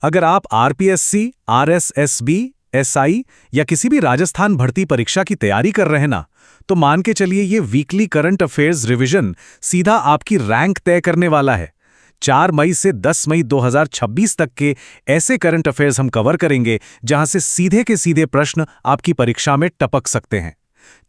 अगर आप RPSC, RSSB, SI या किसी भी राजस्थान भर्ती परीक्षा की तैयारी कर रहे हैं ना, तो मान के चलिए ये वीकली करंट अफेयर्स रिवीजन सीधा आपकी रैंक तय करने वाला है। 4 मई से 10 मई 2026 तक के ऐसे करंट अफेयर्स हम कवर करेंगे जहां से सीधे के सीधे प्रश्न आपकी परीक्षा में टपक सकते हैं।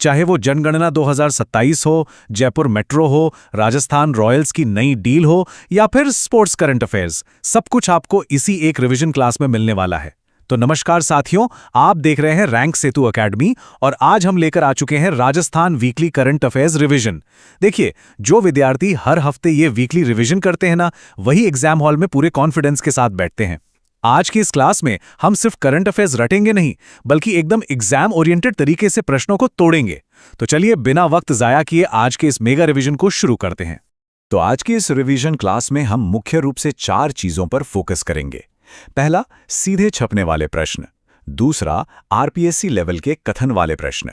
चाहे वो जनगणना 2027 हो, जयपुर मेट्रो हो, राजस्थान रॉयल्स की नई डील हो या फिर स्पोर्ट्स करंट अफेयर्स, सब कुछ आपको इसी एक रिवीजन क्लास में मिलने वाला है। तो नमस्कार साथियों, आप देख रहे हैं रैंक सेतु अकेडमी और आज हम लेकर आ चुके हैं Rajasthan weekly current affairs revision. देखिए, जो विद्यार्थी हर हफ्ते ये वीकली रिवीजन करते हैं ना, वही एग्जाम हॉल में पूरे कॉन्फिडेंस के साथ बैठते हैं। आज की इस क्लास में हम सिर्फ करंट अफेयर्स रटेंगे नहीं, बल्कि एकदम एग्जाम ओरिएंटेड तरीके से प्रश्नों को तोड़ेंगे। तो चलिए बिना वक्त जाया किए आज के इस मेगा रिवीजन को शुरू करते हैं। तो आज की इस रिवीजन क्लास में हम मुख्य रूप से 4 चीजों पर फोकस करेंगे। पहला, सीधे छपने वाले प्रश्न। दूसरा, आरपीएससी लेवल के कथन वाले प्रश्न।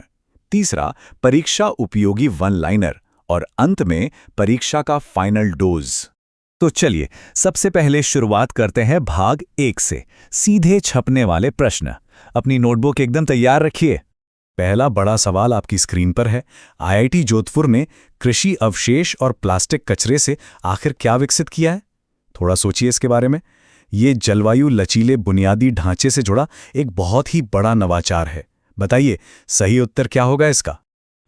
तीसरा, परीक्षा उपयोगी वन लाइनर। और अंत में परीक्षा का फाइनल डोज। तो चलिए सबसे पहले शुरुआत करते हैं भाग 1 से, सीधे छपने वाले प्रश्न। अपनी नोटबुक एकदम तैयार रखिए। पहला बड़ा सवाल आपकी स्क्रीन पर है। आईआईटी जोधपुर ने कृषि अवशेष और प्लास्टिक कचरे से आखिर क्या विकसित किया है? थोड़ा सोचिए इसके बारे में। ये जलवायु लचीले बुनियादी ढांचे से जुड़ा एक बहुत ही बड़ा नवाचार है। बताइए सही उत्तर क्या होगा इसका?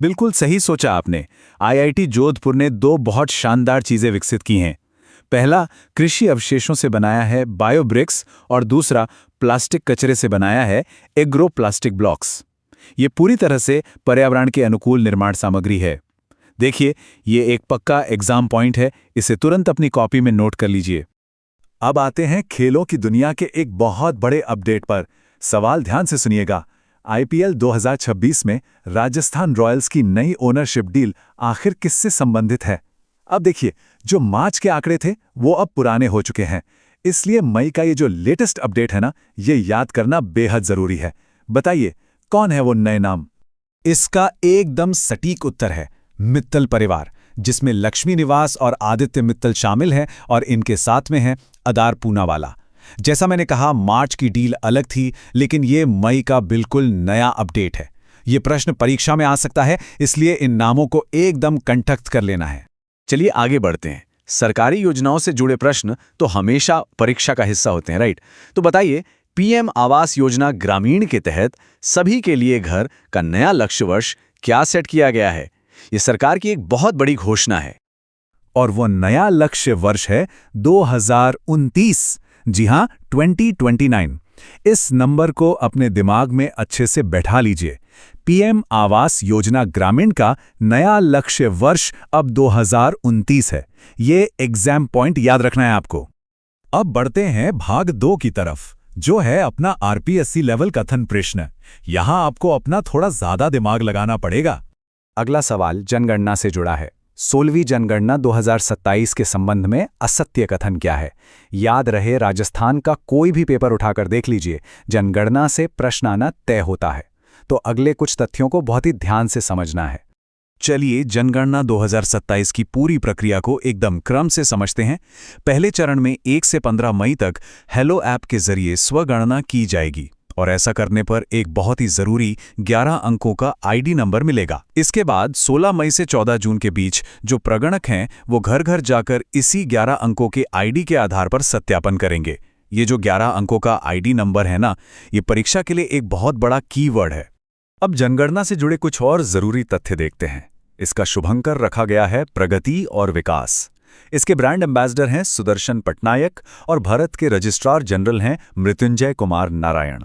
बिल्कुल सही सोचा आपने। आईआईटी जोधपुर ने 2 बहुत शानदार चीजें विकसित की हैं। पहला, कृषि अवशेषों से बनाया है बायोब्रिक्स और दूसरा, प्लास्टिक कचरे से बनाया है एग्रो प्लास्टिक ब्लॉक्स। ये पूरी तरह से पर्यावरण के अनुकूल निर्माण सामग्री है। देखिए, ये एक पक्का एग्जाम पॉइंट है, इसे तुरंत अपनी कॉपी में नोट कर लीजिए। अब आते हैं खेलों की दुनिया के एक बहुत बड़े अपडेट पर। सवाल ध्यान से सुनिएगा। आईपीएल 2026 में राजस्थान रॉयल्स की नई ओनरशिप डील आखिर किससे संबंधित है? अब देखिए, जो मार्च के आंकड़े थे वो अब पुराने हो चुके हैं, इसलिए मई का ये जो लेटेस्ट अपडेट है ना, ये याद करना बेहद जरूरी है। बताइए कौन है वो नए नाम? इसका एकदम सटीक उत्तर है मित्तल परिवार, जिसमें लक्ष्मी निवास और आदित्य मित्तल शामिल हैं और इनके साथ में है अदार पूनावाला। जैसा मैंने कहा, मार्च की डील अलग थी, लेकिन ये मई का बिल्कुल नया अपडेट है। ये प्रश्न परीक्षा में आ सकता है, इसलिए इन नामों को एकदम कंठस्थ कर लेना है। चलिए आगे बढ़ते हैं। सरकारी योजनाओं से जुड़े प्रश्न तो हमेशा परीक्षा का हिस्सा होते हैं, राइट? तो बताइए, पीएम आवास योजना ग्रामीण के तहत सभी के लिए घर का नया लक्ष्य वर्ष क्या सेट किया गया है? ये सरकार की एक बहुत बड़ी घोषणा है। और वो नया लक्ष्य वर्ष है 2029। जी हां, 2029। इस नंबर को अपने दिमाग में अच्छे से बैठा लीजिए। पीएम आवास योजना ग्रामीण का नया लक्ष्य वर्ष अब 2029 है। ये एग्जाम पॉइंट याद रखना है आपको। अब बढ़ते हैं भाग 2 की तरफ, जो है अपना आरपीएससी लेवल कथन प्रश्न। यहां आपको अपना थोड़ा ज्यादा दिमाग लगाना पड़ेगा। अगला सवाल जनगणना से जुड़ा है। 16वीं जनगणना 2027 के संबंध में असत्य कथन क्या है? याद रहे, राजस्थान का कोई भी पेपर उठाकर देख लीजिए, जनगणना से प्रश्न आना तय होता है। तो अगले कुछ तथ्यों को बहुत ही ध्यान से समझना है। चलिए जनगणना 2027 की पूरी प्रक्रिया को एकदम क्रम से समझते हैं। पहले चरण में 1 से 15 मई तक हेलो ऐप के जरिए स्वगणना की जाएगी और ऐसा करने पर एक बहुत ही जरूरी 11 अंकों का आईडी नंबर मिलेगा। इसके बाद 16 मई से 14 जून के बीच जो प्रगणक हैं वो घर घर जाकर इसी 11 अंकों के आईडी के आधार पर सत्यापन करेंगे। ये जो 11 अंकों का आईडी नंबर है ना, ये परीक्षा के लिए एक बहुत बड़ा कीवर्ड है। अब जनगणना से जुड़े कुछ और जरूरी तथ्य देखते हैं। इसका शुभंकर रखा गया है प्रगति और विकास। इसके ब्रांड एम्बेसडर हैं सुदर्शन पटनायक और भारत के रजिस्ट्रार जनरल हैं मृत्युंजय कुमार नारायण।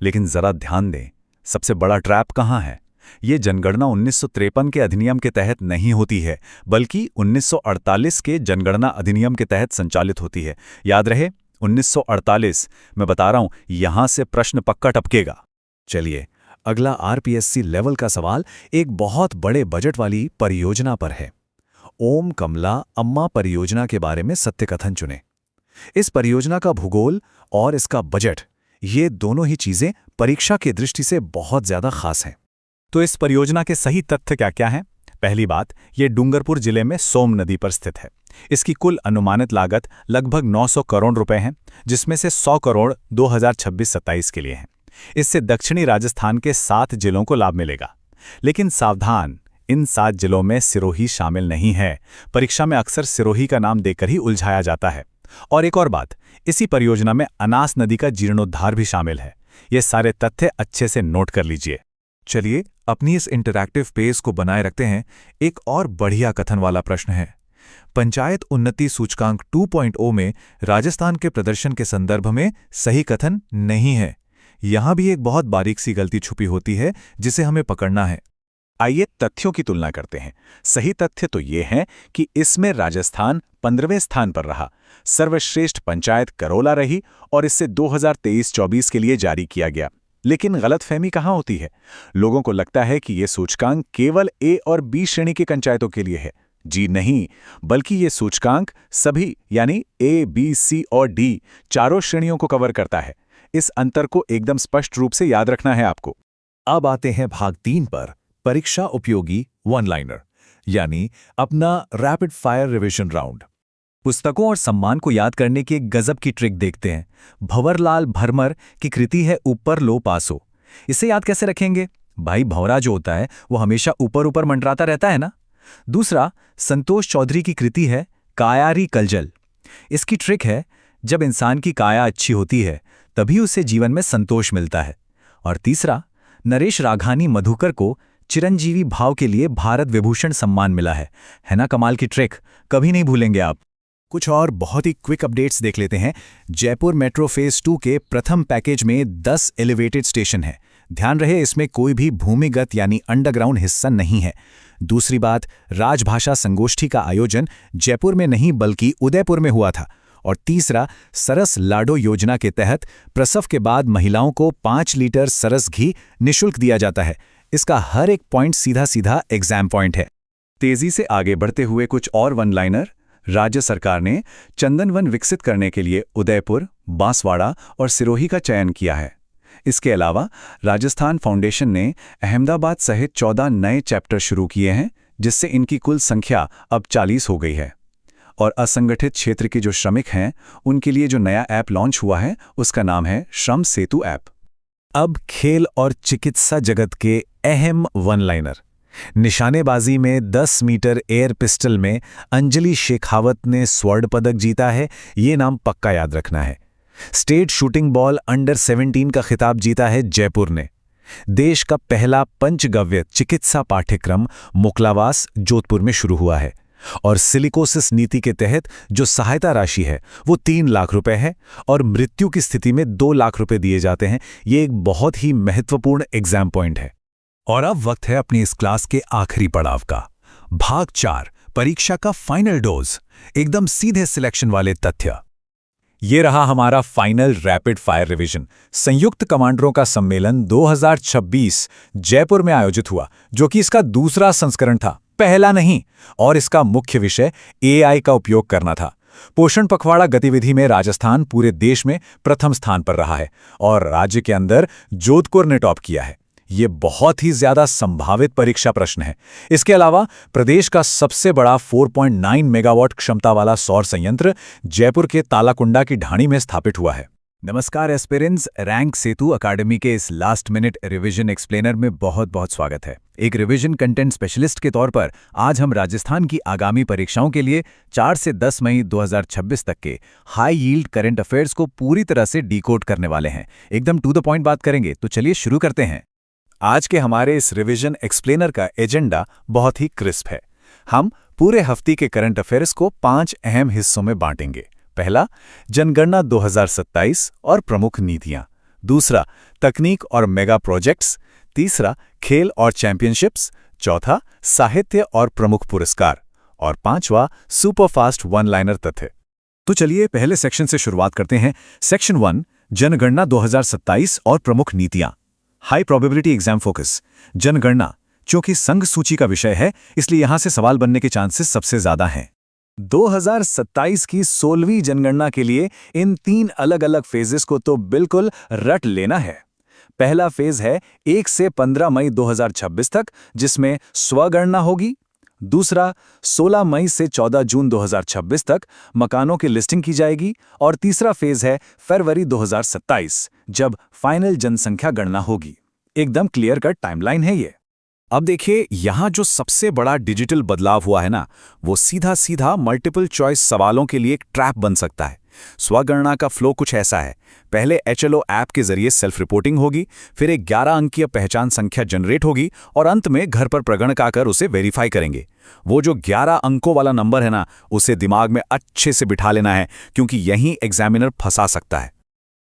लेकिन जरा ध्यान दें, सबसे बड़ा ट्रैप कहां है? ये जनगणना 1953 के अधिनियम के तहत नहीं होती है, बल्कि 1948 के जनगणना अधिनियम के तहत संचालित होती है। याद रहे, 1948। मैं बता रहा हूं, यहां से प्रश्न पक्का टपकेगा। चलिए अगला आरपीएससी लेवल का सवाल एक बहुत बड़े बजट वाली परियोजना पर है। ओम कमला अम्मा परियोजना के बारे में सत्य कथन चुनें। इस परियोजना का भूगोल और इसका बजट, ये दोनों ही चीजें परीक्षा की दृष्टि से बहुत ज्यादा खास हैं। तो इस परियोजना के सही तथ्य क्या क्या हैं? पहली बात, ये डूंगरपुर जिले में सोम नदी पर स्थित है। इसकी कुल अनुमानित लागत लगभग 900 करोड़ रुपए है, जिसमें से 100 करोड़ 2026-27 के लिए हैं। इससे दक्षिणी राजस्थान के 7 जिलों को लाभ मिलेगा। लेकिन सावधान, इन 7 जिलों में सिरोही शामिल नहीं है। परीक्षा में अक्सर सिरोही का नाम देकर ही उलझाया जाता है। और एक और बात, इसी परियोजना में अनास नदी का जीर्णोद्धार भी शामिल है। ये सारे तथ्य अच्छे से नोट कर लीजिए। चलिए अपनी इस इंटरैक्टिव पेस को बनाए रखते हैं। एक और बढ़िया कथन वाला प्रश्न है। पंचायत उन्नति सूचकांक 2.0 में राजस्थान के प्रदर्शन के संदर्भ में सही कथन नहीं है। यहां भी एक बहुत बारीक सी गलती छुपी होती है जिसे हमें पकड़ना है। आइए तथ्यों की तुलना करते हैं। सही तथ्य तो ये हैं कि इसमें राजस्थान 15वें स्थान पर रहा, सर्वश्रेष्ठ पंचायत करोला रही और इसे 2023-24 के लिए जारी किया गया। लेकिन गलतफहमी कहाँ होती है? लोगों को लगता है कि ये सूचकांक केवल ए और बी श्रेणी की पंचायतों के लिए है। जी नहीं, बल्कि ये सूचकांक सभी यानी ए, बी, सी और डी चारों श्रेणियों को कवर करता है। इस अंतर को एकदम स्पष्ट रूप से याद रखना है आपको। अब आते हैं भाग 3 पर, परीक्षा उपयोगी वन लाइनर, यानी अपना रैपिड फायर रिवीजन राउंड। पुस्तकों और सम्मान को याद करने की एक गजब की ट्रिक देखते हैं। भंवरलाल भरमर की कृति है ऊपर लो पासो। इसे याद कैसे रखेंगे? भाई भंवरा जो होता है वो हमेशा ऊपर ऊपर मंडराता रहता है ना। दूसरा, संतोष चौधरी की कृति है कायारी कलजल। इसकी ट्रिक है, जब इंसान की काया अच्छी होती है तभी उसे जीवन में संतोष मिलता है। और तीसरा, नरेश राघानी मधुकर को चिरंजीवी भाव के लिए भारत विभूषण सम्मान मिला है ना? कमाल की ट्रिक, कभी नहीं भूलेंगे आप। कुछ और बहुत ही क्विक अपडेट्स देख लेते हैं। जयपुर मेट्रो फेज 2 के प्रथम पैकेज में 10 एलिवेटेड स्टेशन है। ध्यान रहे, इसमें कोई भी भूमिगत यानी अंडरग्राउंड हिस्सा नहीं है। दूसरी बात, राजभाषा संगोष्ठी का आयोजन जयपुर में नहीं बल्कि उदयपुर में हुआ था। और तीसरा, सरस लाडो योजना के तहत प्रसव के बाद महिलाओं को 5 लीटर सरस घी निःशुल्क दिया जाता है। इसका हर एक पॉइंट सीधा सीधा एग्जाम पॉइंट है। तेजी से आगे बढ़ते हुए कुछ और वन लाइनर। राज्य सरकार ने चंदन वन विकसित करने के लिए उदयपुर, बांसवाड़ा और सिरोही का चयन किया है। इसके अलावा राजस्थान फाउंडेशन ने अहमदाबाद सहित 14 नए चैप्टर शुरू किए हैं, जिससे इनकी कुल संख्या अब 40 हो गई है। और असंगठित क्षेत्र के जो श्रमिक हैं, उनके लिए जो नया ऐप लॉन्च हुआ है उसका नाम है श्रम सेतु ऐप। अब खेल और चिकित्सा जगत के अहम वन लाइनर। निशानेबाजी में 10 मीटर एयर पिस्टल में अंजलि शेखावत ने स्वर्ण पदक जीता है, ये नाम पक्का याद रखना है। स्टेट शूटिंग बॉल अंडर 17 का खिताब जीता है जयपुर ने। देश का पहला पंचगव्य चिकित्सा पाठ्यक्रम मुकलावास जोधपुर में शुरू हुआ है। और सिलिकोसिस नीति के तहत जो सहायता राशि है वो 3 लाख रुपए है और मृत्यु की स्थिति में 2 लाख रुपए दिए जाते हैं। ये एक बहुत ही महत्वपूर्ण एग्जाम पॉइंट है। और अब वक्त है अपनी इस क्लास के आखिरी पड़ाव का, भाग 4, परीक्षा का फाइनल डोज, एकदम सीधे सिलेक्शन वाले तथ्य। ये रहा हमारा फाइनल रैपिड फायर रिवीजन। संयुक्त कमांडरों का सम्मेलन 2026 जयपुर में आयोजित हुआ, जो कि इसका दूसरा संस्करण था, पहला नहीं। और इसका मुख्य विषय AI का उपयोग करना था। पोषण पखवाड़ा गतिविधि में राजस्थान पूरे देश में प्रथम स्थान पर रहा है और राज्य के अंदर जोधपुर ने टॉप किया है। ये बहुत ही ज्यादा संभावित परीक्षा प्रश्न है। इसके अलावा प्रदेश का सबसे बड़ा 4.9 मेगावाट क्षमता वाला सौर संयंत्र जयपुर के तालाकुंडा की ढाणी में स्थापित हुआ है। नमस्कार एस्पिरेंट्स, रैंक सेतु अकादमी के इस लास्ट मिनट रिवीजन एक्सप्लेनर में बहुत बहुत स्वागत है। एक रिवीजन कंटेंट स्पेशलिस्ट के तौर पर आज हम राजस्थान की आगामी परीक्षाओं के लिए 4 से 10 मई 2026 तक के हाई यील्ड करंट अफेयर्स को पूरी तरह से डिकोड करने वाले हैं। एकदम टू द पॉइंट बात करेंगे, तो चलिए शुरू करते हैं। आज के हमारे इस रिवीजन एक्सप्लेनर का एजेंडा बहुत ही क्रिस्प है। हम पूरे हफ्ते के करंट अफेयर्स को 5 अहम हिस्सों में बांटेंगे। पहला, जनगणना 2027 और प्रमुख नीतियां। दूसरा, तकनीक और मेगा प्रोजेक्ट्स। तीसरा, खेल और चैंपियनशिप्स। चौथा, साहित्य और प्रमुख पुरस्कार। और पांचवा, सुपरफास्ट वन लाइनर तथ्य। तो चलिए पहले सेक्शन से शुरुआत करते हैं। सेक्शन 1, जनगणना 2027 और प्रमुख नीतियां। High probability exam focus. जनगणना, चूंकि संघ सूची का विषय है इसलिए यहां से सवाल बनने के चांसेस सबसे ज्यादा हैं। 2027 की 16वीं जनगणना के लिए इन 3 अलग अलग फेजेस को तो बिल्कुल रट लेना है। पहला फेज है 1 से 15 मई 2026 तक, जिसमें स्वगणना होगी। दूसरा, 16 मई से 14 जून 2026 तक मकानों की लिस्टिंग की जाएगी। और तीसरा फेज है फरवरी 2027, जब फाइनल जनसंख्या गणना होगी। एकदम क्लियर कट टाइमलाइन है ये। अब देखिए, यहाँ जो सबसे बड़ा डिजिटल बदलाव हुआ है ना, वो सीधा सीधा मल्टीपल चॉइस सवालों के लिए एक ट्रैप बन सकता है। स्वगणना का फ्लो कुछ ऐसा है। पहले HLO ऐप के जरिए सेल्फ रिपोर्टिंग होगी, फिर एक 11 अंकीय पहचान संख्या जनरेट होगी और अंत में घर पर प्रगणक आकर उसे वेरीफाई करेंगे। वो जो 11 अंकों वाला नंबर है ना, उसे दिमाग में अच्छे से बिठा लेना है, क्योंकि यहीं एग्जामिनर फंसा सकता है।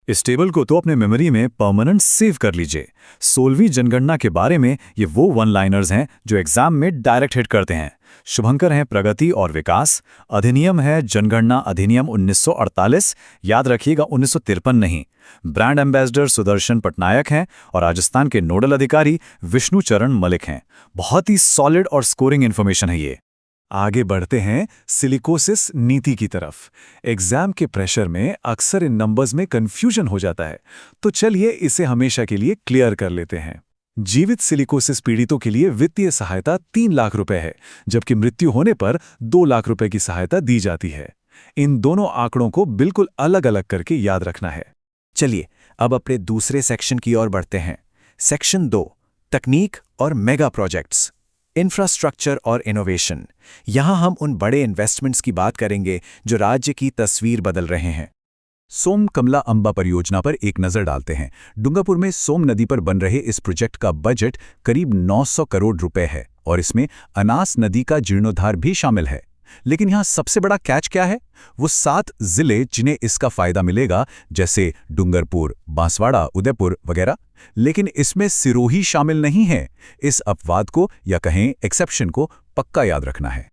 इस टेबल को तो अपने मेमोरी में परमानेंट सेव कर लीजिए। 16वीं जनगणना के बारे में ये वो वन लाइनर्स हैं जो एग्जाम में डायरेक्ट हिट करते हैं। शुभंकर हैं प्रगति और विकास, अधिनियम है जनगणना अधिनियम 1948, याद रखिएगा 1953 नहीं। ब्रांड एम्बेसडर सुदर्शन पटनायक हैं और राजस्थान के नोडल अधिकारी विष्णु चरण मलिक हैं। बहुत ही सॉलिड और स्कोरिंग इन्फॉर्मेशन है ये। आगे बढ़ते हैं सिलिकोसिस नीति की तरफ। एग्जाम के प्रेशर में अक्सर इन नंबर्स में कंफ्यूजन हो जाता है, तो चलिए इसे हमेशा के लिए क्लियर कर लेते हैं। जीवित सिलिकोसिस पीड़ितों के लिए वित्तीय सहायता 3 लाख रुपए है, जबकि मृत्यु होने पर 2 लाख रुपए की सहायता दी जाती है। इन दोनों आंकड़ों को बिल्कुल अलग अलग करके याद रखना है। चलिए अब अपने दूसरे सेक्शन की ओर बढ़ते हैं। सेक्शन 2, तकनीक और मेगा प्रोजेक्ट्स, इंफ्रास्ट्रक्चर और इनोवेशन। यहां हम उन बड़े इन्वेस्टमेंट्स की बात करेंगे जो राज्य की तस्वीर बदल रहे हैं। सोम कमला अंबा परियोजना पर एक नजर डालते हैं। डूंगरपुर में सोम नदी पर बन रहे इस प्रोजेक्ट का बजट करीब 900 करोड़ रुपए है और इसमें अनास नदी का जीर्णोद्धार भी शामिल है। लेकिन यहाँ सबसे बड़ा कैच क्या है? वो 7 जिले जिन्हें इसका फायदा मिलेगा, जैसे डूंगरपुर, बांसवाड़ा, उदयपुर वगैरह। लेकिन इसमें सिरोही शामिल नहीं है। इस अपवाद को या कहें एक्सेप्शन को पक्का याद रखना है।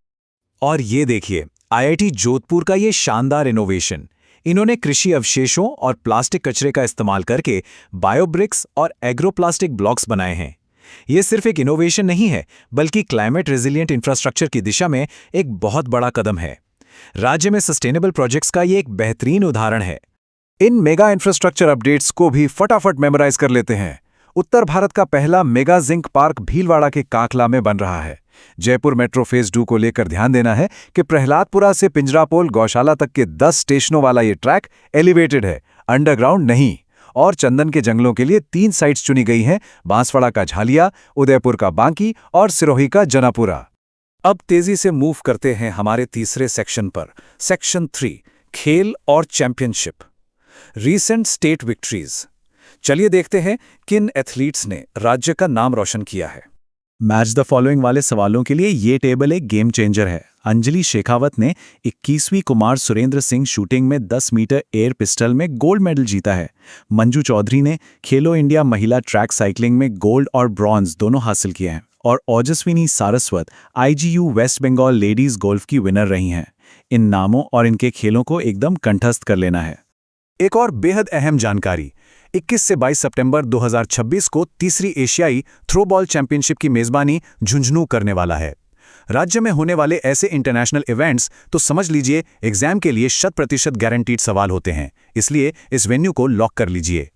और ये देखिए, IIT जोधपुर का ये शानदार इनोवेशन। इन्होंने कृषि अवशेषों और प्लास्टिक कचरे का इस्तेमाल करके बायोब्रिक्स और एग्रोप्लास्टिक ब्लॉक्स बनाए हैं। ये सिर्फ एक इनोवेशन नहीं है, बल्कि क्लाइमेट रेजिलिएंट इंफ्रास्ट्रक्चर की दिशा में एक बहुत बड़ा कदम है। राज्य में सस्टेनेबल प्रोजेक्ट्स का ये एक बेहतरीन उदाहरण है। इन मेगा इंफ्रास्ट्रक्चर अपडेट्स को भी फटाफट मेमोराइज कर लेते हैं। उत्तर भारत का पहला मेगा जिंक पार्क भीलवाड़ा के कांकला में बन रहा है। जयपुर मेट्रो फेज 2 को लेकर ध्यान देना है कि प्रहलादपुरा से पिंजरापोल गौशाला तक के 10 स्टेशनों वाला ये ट्रैक एलिवेटेड है, अंडरग्राउंड नहीं। और चंदन के जंगलों के लिए 3 साइट्स चुनी गई हैं, बांसवाड़ा का झालिया, उदयपुर का बांकी और सिरोही का जनापुरा। अब तेजी से मूव करते हैं हमारे तीसरे सेक्शन पर। सेक्शन 3, खेल और चैंपियनशिप, रीसेंट स्टेट विक्ट्रीज। चलिए देखते हैं किन एथलीट्स ने राज्य का नाम रोशन किया है। मैच द फॉलोइंग वाले सवालों के लिए ये टेबल एक गेम चेंजर है। अंजलि शेखावत ने 21वीं कुमार सुरेंद्र सिंह शूटिंग में 10 मीटर एयर पिस्टल में गोल्ड मेडल जीता है। मंजू चौधरी ने खेलो इंडिया महिला ट्रैक साइकिलिंग में गोल्ड और ब्रॉन्ज दोनों हासिल किए हैं। और Ojaswini Saraswat IGU West Bengal ladies golf की विनर रही हैं। इन नामों और इनके खेलों को एकदम कंठस्थ कर लेना है। एक और बेहद अहम जानकारी, 21 से 22 सितंबर 2026 को तीसरी एशियाई थ्रोबॉल चैंपियनशिप की मेजबानी झुंझुनू करने वाला है। राज्य में होने वाले ऐसे इंटरनेशनल इवेंट्स तो समझ लीजिए एग्जाम के लिए 100% गारंटीड सवाल होते हैं, इसलिए इस वेन्यू को लॉक कर लीजिए।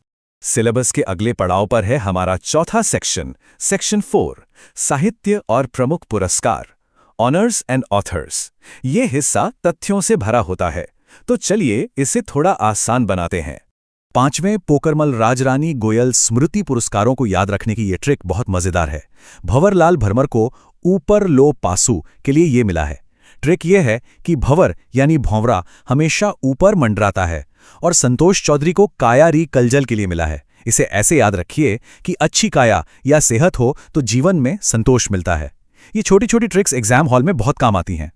सिलेबस के अगले पड़ाव पर है हमारा चौथा सेक्शन, सेक्शन 4, साहित्य और प्रमुख पुरस्कार, ऑनर्स एंड ऑथर्स। ये हिस्सा तथ्यों से भरा होता है, तो चलिए इसे थोड़ा आसान बनाते हैं। 5वें पोकरमल राजरानी गोयल स्मृति पुरस्कारों को याद रखने की ये ट्रिक बहुत मजेदार है। भंवरलाल भरमर को ऊपर लो पासू के लिए ये मिला है। ट्रिक ये है कि भंवर यानी भौंवरा हमेशा ऊपर मंडराता है और संतोष चौधरी को काया री कलजल के लिए मिला है। इसे ऐसे याद रखिए कि अच्छी काया या सेहत हो तो जीवन में संतोष मिलता है। ये छोटी छोटी ट्रिक्स एग्जाम हॉल में बहुत काम आती हैं।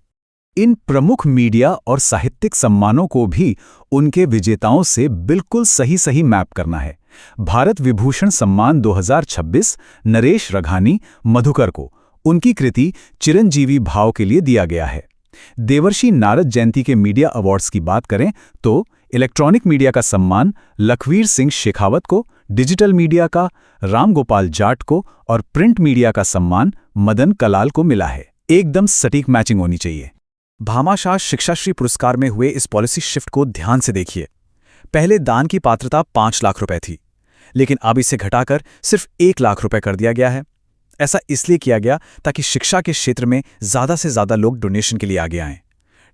इन प्रमुख मीडिया और साहित्यिक सम्मानों को भी उनके विजेताओं से बिल्कुल सही मैप करना है। भारत विभूषण सम्मान 2026 नरेश रघानी मधुकर को उनकी कृति चिरंजीवी भाव के लिए दिया गया है। देवर्षि नारद जयंती के मीडिया अवार्ड्स की बात करें तो इलेक्ट्रॉनिक मीडिया का सम्मान लखवीर सिंह शेखावत को, डिजिटल मीडिया का राम गोपाल जाट को और प्रिंट मीडिया का सम्मान मदन कलाल को मिला है। एकदम सटीक मैचिंग होनी चाहिए। भामाशाह शिक्षाश्री पुरस्कार में हुए इस पॉलिसी शिफ्ट को ध्यान से देखिए। पहले दान की पात्रता 5 लाख रुपए थी, लेकिन अब इसे घटाकर सिर्फ 1 लाख रुपए कर दिया गया है। ऐसा इसलिए किया गया ताकि शिक्षा के क्षेत्र में ज़्यादा से ज़्यादा लोग डोनेशन के लिए आगे आएं।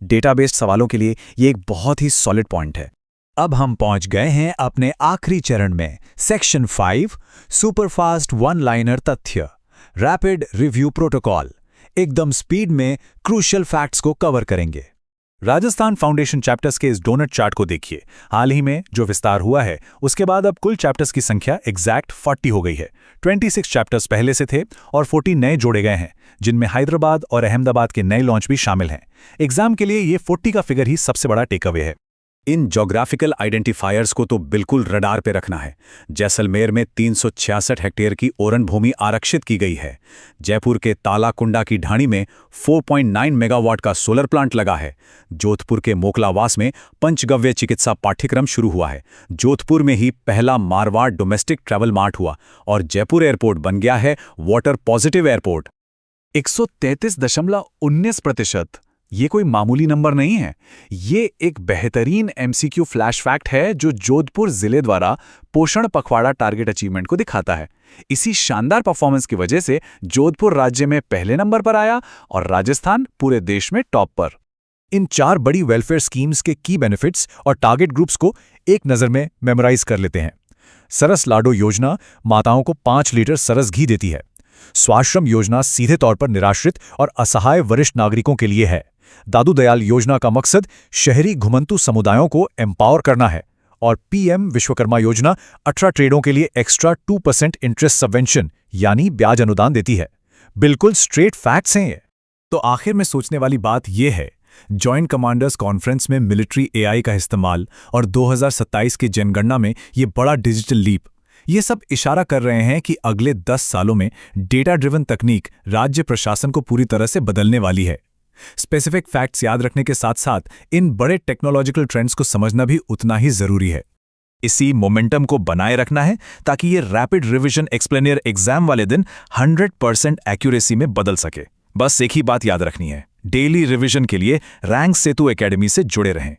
डेटाबेस सवालों के लिए ये एक बहुत ही सॉलिड पॉइंट है। अब हम पहुंच गए हैं अपने आखिरी चरण में, सेक्शन 5, सुपरफास्ट वन लाइनर तथ्य, रैपिड रिव्यू प्रोटोकॉल। एकदम स्पीड में क्रूशियल फैक्ट्स को कवर करेंगे। राजस्थान फाउंडेशन चैप्टर्स के इस डोनट चार्ट को देखिए। हाल ही में जो विस्तार हुआ है उसके बाद अब कुल चैप्टर्स की संख्या एग्जैक्ट 40 हो गई है। 26 चैप्टर्स पहले से थे और 40 नए जोड़े गए हैं, जिनमें हैदराबाद और अहमदाबाद के नए लॉन्च भी शामिल हैं। एग्जाम के लिए ये 40 का फिगर ही सबसे बड़ा टेकअवे है। इन ज्योग्राफिकल आइडेंटिफायर्स को तो बिल्कुल रडार पे रखना है। जैसलमेर में 366 हेक्टेयर की ओरन भूमि आरक्षित की गई है। जयपुर के तालाकुंडा की ढाणी में 4.9 मेगावाट का सोलर प्लांट लगा है। जोधपुर के मोकलावास में पंचगव्य चिकित्सा पाठ्यक्रम शुरू हुआ है। जोधपुर में ही पहला मारवाड़ डोमेस्टिक ट्रैवल मार्ट हुआ और जयपुर एयरपोर्ट बन गया है वाटर पॉजिटिव एयरपोर्ट। 133.19%। ये कोई मामूली नंबर नहीं है। ये एक बेहतरीन एमसीक्यू फ्लैश फैक्ट है जो जोधपुर जिले द्वारा पोषण पखवाड़ा टारगेट अचीवमेंट को दिखाता है। इसी शानदार परफॉर्मेंस की वजह से जोधपुर राज्य में पहले नंबर पर आया और राजस्थान पूरे देश में टॉप पर। इन 4 बड़ी वेलफेयर स्कीम्स के की बेनिफिट्स और टारगेट ग्रुप्स को एक नज़र में मेमोराइज कर लेते हैं। सरस लाडो योजना माताओं को 5 लीटर सरस घी देती है। स्वाश्रम योजना सीधे तौर पर निराश्रित और असहाय वरिष्ठ नागरिकों के लिए है। दादू दयाल योजना का मकसद शहरी घुमंतु समुदायों को एम्पावर करना है। और पीएम विश्वकर्मा योजना 18 ट्रेडों के लिए एक्स्ट्रा 2% इंटरेस्ट सबवेंशन यानी ब्याज अनुदान देती है। बिल्कुल स्ट्रेट फैक्ट्स हैं ये। तो आखिर में सोचने वाली बात यह है, जॉइंट कमांडर्स कॉन्फ्रेंस में मिलिट्री एआई का इस्तेमाल और 2027 की जनगणना में ये बड़ा डिजिटल लीप, ये सब इशारा कर रहे हैं कि अगले 10 सालों में डेटा ड्रिवन तकनीक राज्य प्रशासन को पूरी तरह से बदलने वाली है। स्पेसिफिक फैक्ट्स याद रखने के साथ साथ इन बड़े टेक्नोलॉजिकल ट्रेंड्स को समझना भी उतना ही जरूरी है। इसी मोमेंटम को बनाए रखना है ताकि ये रैपिड रिवीजन एक्सप्लेनियर एग्जाम वाले दिन 100% एक्यूरेसी में बदल सके। बस एक ही बात याद रखनी है, डेली रिवीजन के लिए रैंक सेतु एकेडमी से जुड़े रहें।